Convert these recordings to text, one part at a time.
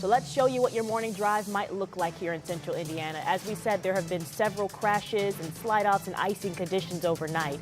So let's show you what your morning drive might look like here in central Indiana. As we said, there have been several crashes and slide-outs and icing conditions overnight.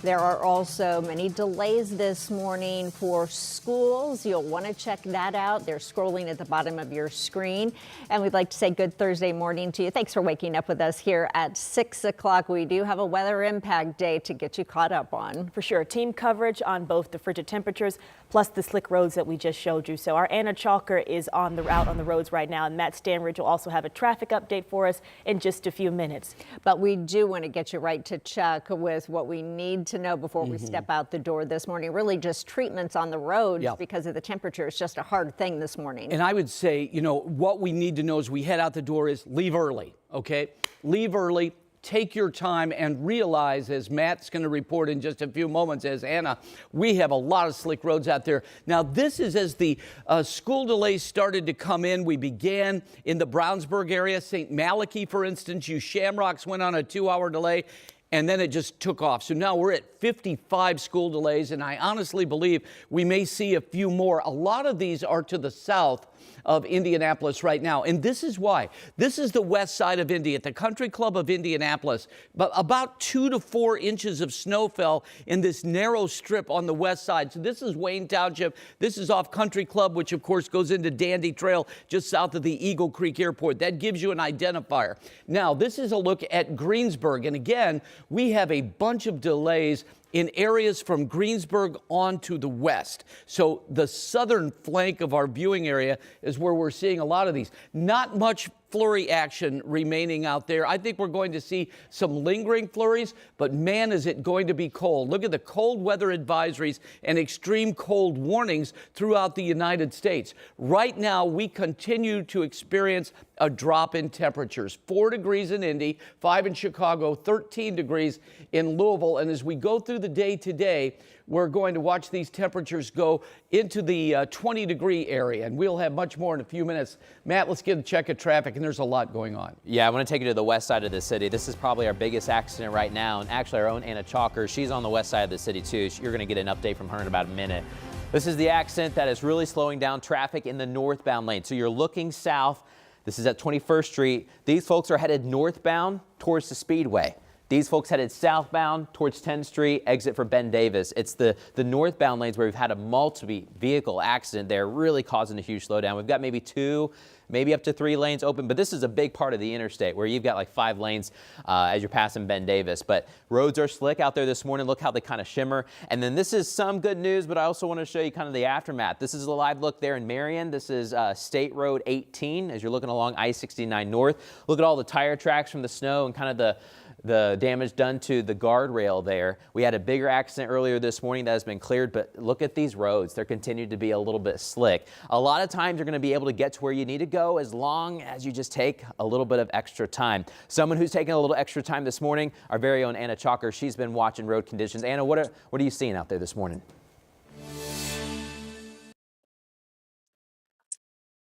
There are also many delays this morning for schools. You'll want to check that out. They're scrolling at the bottom of your screen. And we'd like to say good Thursday morning to you. Thanks for waking up with us here at 6 o'clock. We do have a weather impact day to get you caught up on. For sure. Team coverage on both the frigid temperatures plus the slick roads that we just showed you. So our Anna Chalker is on the roads right now. And Matt Stanridge will also have a traffic update for us in just a few minutes. But we do want to get you right to check with what we need to know before we step out the door this morning. Really just treatments on the roads because of the temperature. It's just a hard thing this morning. And I would say, what we need to know as we head out the door is leave early, okay? Leave early. Take your time and realize, as Matt's going to report in just a few moments, as Anna, we have a lot of slick roads out there. Now, this is as the school delays started to come in. We began in the Brownsburg area. St. Malachy, for instance, Shamrocks went on a 2-hour delay. And then it just took off. So now we're at 55 school delays, and I honestly believe we may see a few more. A lot of these are to the south of Indianapolis right now. And this is why. This is the west side of Indy at the Country Club of Indianapolis. But about 2 to 4 inches of snow fell in this narrow strip on the west side. So this is Wayne Township. This is off Country Club, which of course goes into Dandy Trail just south of the Eagle Creek Airport. That gives you an identifier. Now, this is a look at Greensburg. And again, we have a bunch of delays in areas from Greensburg on to the west. So the southern flank of our viewing area is where we're seeing a lot of these. Not much flurry action remaining out there. I think we're going to see some lingering flurries, but man, is it going to be cold. Look at the cold weather advisories and extreme cold warnings throughout the United States. Right now, we continue to experience a drop in temperatures. 4 degrees in Indy, 5 in Chicago, 13 degrees in Louisville. And as we go through the day today, we're going to watch these temperatures go into the 20-degree area, and we'll have much more in a few minutes. Matt, let's get a check of traffic, and there's a lot going on. Yeah, I want to take you to the west side of the city. This is probably our biggest accident right now, and actually our own Anna Chalker, she's on the west side of the city too. You're going to get an update from her in about a minute. This is the accident that is really slowing down traffic in the northbound lane. So you're looking south. This is at 21st Street. These folks are headed northbound towards the Speedway. These folks headed southbound towards 10th Street, exit for Ben Davis. It's the northbound lanes where we've had a multi-vehicle accident there, really causing a huge slowdown. We've got maybe 2, maybe up to 3 lanes open, but this is a big part of the interstate where you've got like 5 lanes as you're passing Ben Davis. But roads are slick out there this morning. Look how they kind of shimmer. And then this is some good news, but I also want to show you kind of the aftermath. This is a live look there in Marion. This is State Road 18 as you're looking along I-69 North. Look at all the tire tracks from the snow and kind of the damage done to the guardrail there. We had a bigger accident earlier this morning that has been cleared, but look at these roads. They're continuing to be a little bit slick. A lot of times you're going to be able to get to where you need to go as long as you just take a little bit of extra time. Someone who's taking a little extra time this morning, our very own Anna Chalker. She's been watching road conditions. Anna, what are you seeing out there this morning?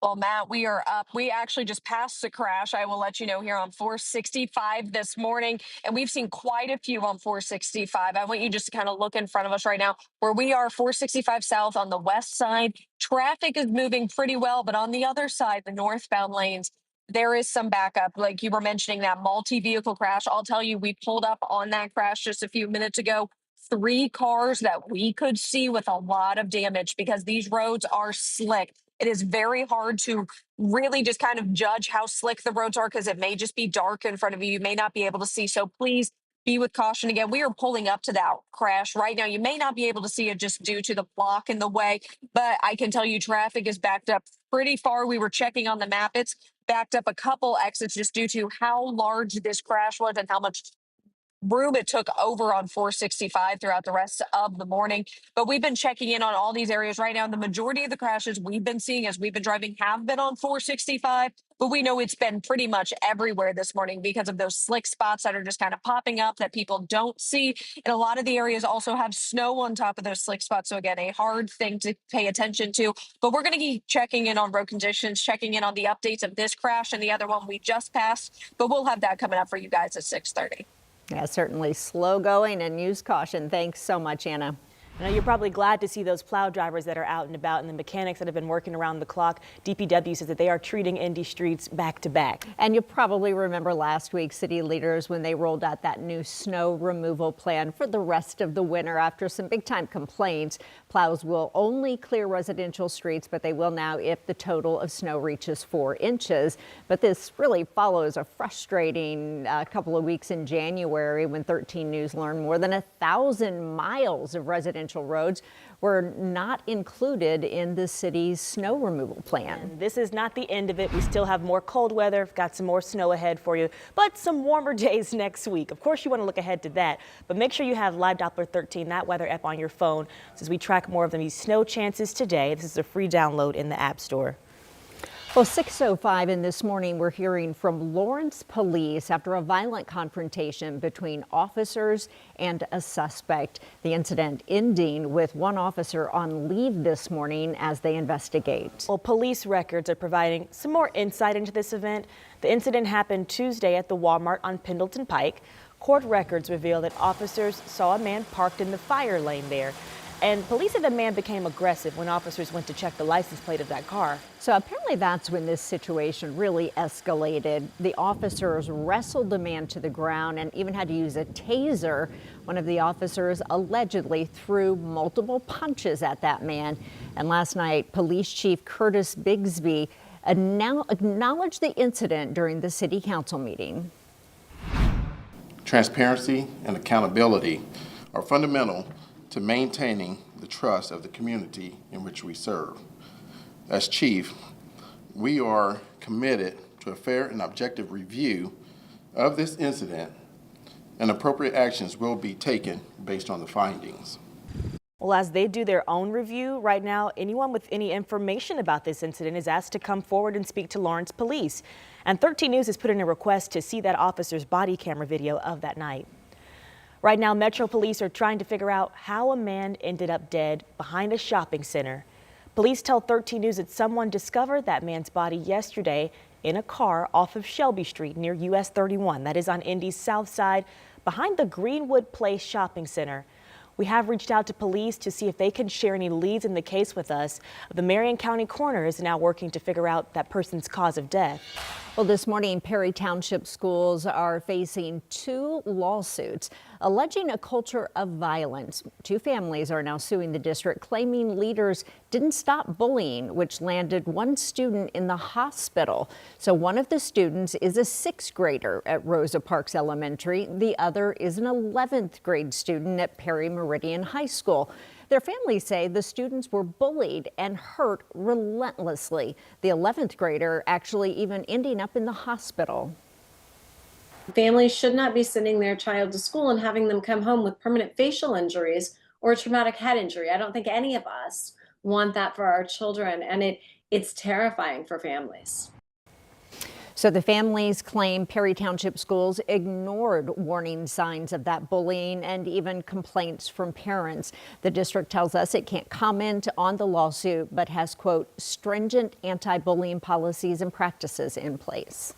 Well, Matt, we are up. We actually just passed the crash. I will let you know here on 465 this morning. And we've seen quite a few on 465. I want you just to kind of look in front of us right now where we are, 465 south on the west side. Traffic is moving pretty well, but on the other side, the northbound lanes, there is some backup. Like you were mentioning that multi-vehicle crash. I'll tell you, we pulled up on that crash just a few minutes ago. 3 cars that we could see with a lot of damage because these roads are slick. It is very hard to really just kind of judge how slick the roads are because it may just be dark in front of you. You may not be able to see. So please be with caution. Again, we are pulling up to that crash right now. You may not be able to see it just due to the block in the way, but I can tell you traffic is backed up pretty far. We were checking on the map. It's backed up a couple exits just due to how large this crash was and how much room it took over on 465 throughout the rest of the morning. But we've been checking in on all these areas right now. The majority of the crashes we've been seeing as we've been driving have been on 465, but we know it's been pretty much everywhere this morning because of those slick spots that are just kind of popping up that people don't see. And a lot of the areas also have snow on top of those slick spots. So again, a hard thing to pay attention to, but we're going to keep checking in on road conditions, checking in on the updates of this crash and the other one we just passed, but we'll have that coming up for you guys at 6:30. Yeah, certainly slow going and use caution. Thanks so much, Anna. Now, you're probably glad to see those plow drivers that are out and about and the mechanics that have been working around the clock. DPW says that they are treating Indy streets back to back. And you probably remember last week, city leaders, when they rolled out that new snow removal plan for the rest of the winter after some big time complaints. Plows will only clear residential streets, but they will now if the total of snow reaches 4 inches. But this really follows a frustrating couple of weeks in January when 13 News learned more than 1,000 miles of residential roads were not included in the city's snow removal plan. And this is not the end of it. We still have more cold weather, got some more snow ahead for you, but some warmer days next week. Of course, you want to look ahead to that, but make sure you have Live Doppler 13, that weather app on your phone, as we track more of these snow chances today. This is a free download in the App Store. Well, 6:05 in this morning, we're hearing from Lawrence police after a violent confrontation between officers and a suspect. The incident ending with one officer on leave this morning as they investigate. Well, police records are providing some more insight into this event. The incident happened Tuesday at the Walmart on Pendleton Pike. Court records reveal that officers saw a man parked in the fire lane there. And police said the man became aggressive when officers went to check the license plate of that car. So apparently that's when this situation really escalated. The officers wrestled the man to the ground and even had to use a taser. One of the officers allegedly threw multiple punches at that man. And last night, Police Chief Curtis Bigsby acknowledged the incident during the city council meeting. Transparency and accountability are fundamental to maintaining the trust of the community in which we serve. As chief, we are committed to a fair and objective review of this incident, and appropriate actions will be taken based on the findings. Well, as they do their own review right now, anyone with any information about this incident is asked to come forward and speak to Lawrence Police. And 13 News has put in a request to see that officer's body camera video of that night. Right now, Metro Police are trying to figure out how a man ended up dead behind a shopping center. Police tell 13 News that someone discovered that man's body yesterday in a car off of Shelby Street near US 31. That is on Indy's south side behind the Greenwood Place Shopping Center. We have reached out to police to see if they can share any leads in the case with us. The Marion County coroner is now working to figure out that person's cause of death. Well, this morning, Perry Township schools are facing 2 lawsuits alleging a culture of violence. 2 families are now suing the district, claiming leaders didn't stop bullying, which landed one student in the hospital. So one of the students is a 6th grader at Rosa Parks Elementary. The other is an 11th grade student at Perry Meridian High School. Their families say the students were bullied and hurt relentlessly. The 11th grader actually even ending up in the hospital. Families should not be sending their child to school and having them come home with permanent facial injuries or traumatic head injury. I don't think any of us want that for our children, and it's terrifying for families. So the families claim Perry Township schools ignored warning signs of that bullying and even complaints from parents. The district tells us it can't comment on the lawsuit, but has, quote, stringent anti-bullying policies and practices in place.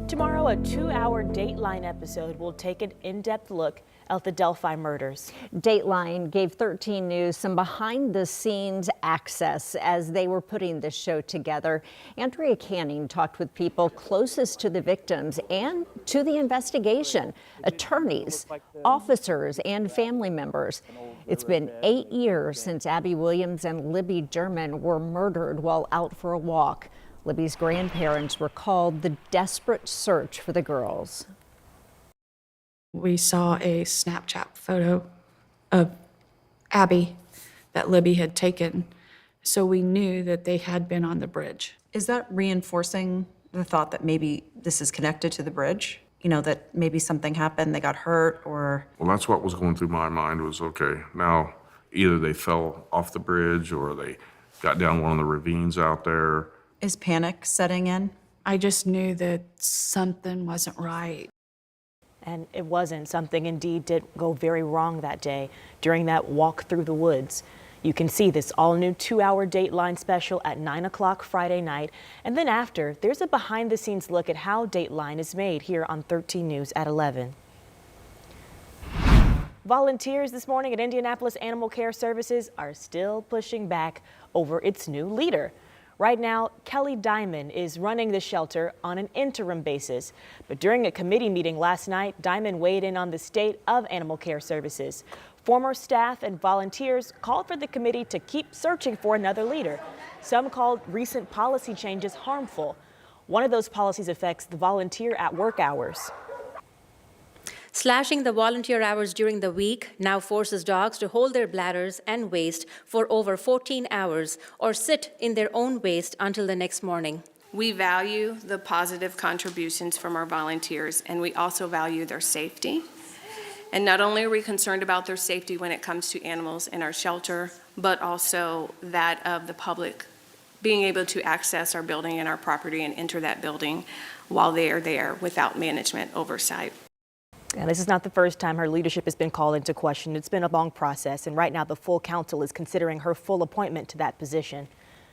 Tomorrow, a 2-hour Dateline episode will take an in-depth look at the Delphi murders. Dateline gave 13 News some behind-the-scenes access as they were putting this show together. Andrea Canning talked with people closest to the victims and to the investigation, attorneys, officers, and family members. It's been 8 years since Abby Williams and Libby German were murdered while out for a walk. Libby's grandparents recalled the desperate search for the girls. We saw a Snapchat photo of Abby that Libby had taken, so we knew that they had been on the bridge. Is that reinforcing the thought that maybe this is connected to the bridge? You know, that maybe something happened, they got hurt, or? Well, that's what was going through my mind was, okay, now either they fell off the bridge or they got down one of the ravines out there. Is panic setting in? I just knew that something wasn't right. And it wasn't. Something indeed did go very wrong that day during that walk through the woods. You can see this all-new 2-hour Dateline special at 9 o'clock Friday night. And then after, there's a behind-the-scenes look at how Dateline is made here on 13 News at 11. Volunteers this morning at Indianapolis Animal Care Services are still pushing back over its new leader. Right now, Kelly Diamond is running the shelter on an interim basis. But during a committee meeting last night, Diamond weighed in on the state of animal care services. Former staff and volunteers called for the committee to keep searching for another leader. Some called recent policy changes harmful. One of those policies affects the volunteer at work hours. Slashing the volunteer hours during the week now forces dogs to hold their bladders and waste for over 14 hours or sit in their own waste until the next morning. We value the positive contributions from our volunteers, and we also value their safety. And not only are we concerned about their safety when it comes to animals in our shelter, but also that of the public being able to access our building and our property and enter that building while they are there without management oversight. And this is not the first time her leadership has been called into question. It's been a long process, and right now the full council is considering her full appointment to that position.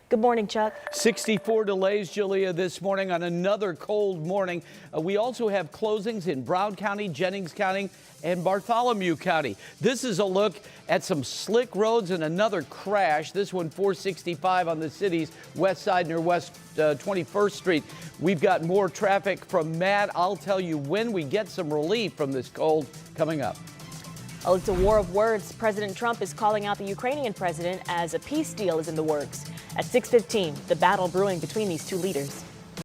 Good morning, Chuck. 64 delays, Julia, this morning on another cold morning. We also have closings in Brown County, Jennings County, and Bartholomew County. This is a look at some slick roads and another crash. This one 465 on the city's west side near West 21st Street. We've got more traffic from Matt. I'll tell you when we get some relief from this cold coming up. Oh, it's a war of words. President Trump is calling out the Ukrainian president as a peace deal is in the works. At 6:15, the battle brewing between these two leaders.